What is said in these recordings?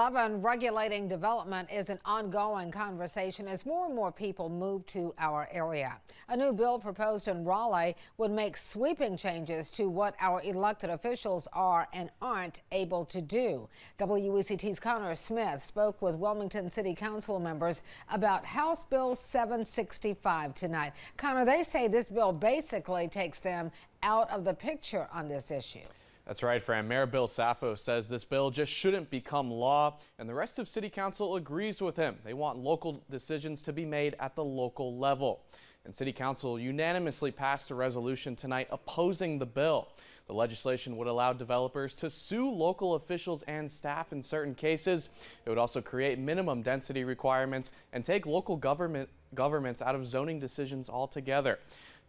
11, regulating development is an ongoing conversation as more and more people move to our area. A new bill proposed in Raleigh would make sweeping changes to what our elected officials are and aren't able to do. WECT's Connor Smith spoke with Wilmington City Council members about House Bill 765 tonight. Connor, they say this bill basically takes them out of the picture on this issue. That's right, Fran. Mayor Bill Saffo says this bill just shouldn't become law, and the rest of City Council agrees with him. They want local decisions to be made at the local level. And City Council unanimously passed a resolution tonight opposing the bill. The legislation would allow developers to sue local officials and staff in certain cases. It would also create minimum density requirements and take local governments out of zoning decisions altogether.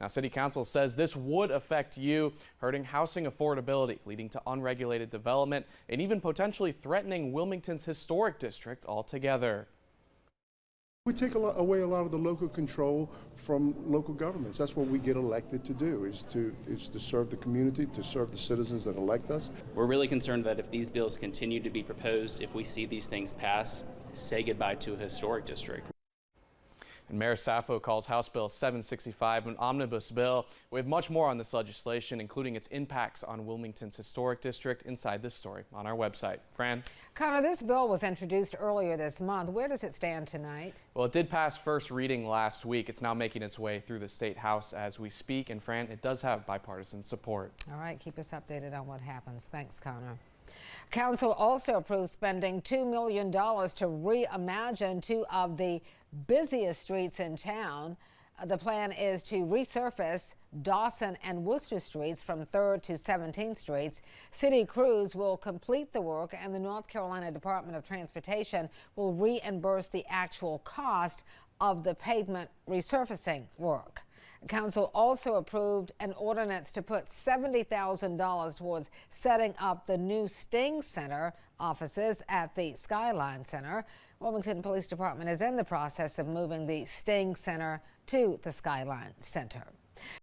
Now, City Council says this would affect you, hurting housing affordability, leading to unregulated development, and even potentially threatening Wilmington's historic district altogether. We take away a lot of the local control from local governments. That's what we get elected to do, is to serve the community, to serve the citizens that elect us. We're really concerned that if these bills continue to be proposed, if we see these things pass, say goodbye to a historic district. And Mayor Saffo calls House Bill 765 an omnibus bill. We have much more on this legislation, including its impacts on Wilmington's historic district, inside this story on our website. Fran? Connor, this bill was introduced earlier this month. Where does it stand tonight? Well, it did pass first reading last week. It's now making its way through the State House as we speak. And Fran, it does have bipartisan support. All right, keep us updated on what happens. Thanks, Connor. Council also approved spending $2 million to reimagine two of the busiest streets in town. The plan is to resurface Dawson and Worcester Streets from 3rd to 17th Streets. City crews will complete the work, and the North Carolina Department of Transportation will reimburse the actual cost of the pavement resurfacing work. Council also approved an ordinance to put $70,000 towards setting up the new Sting Center offices at the Skyline Center. Wilmington Police Department is in the process of moving the Sting Center to the Skyline Center.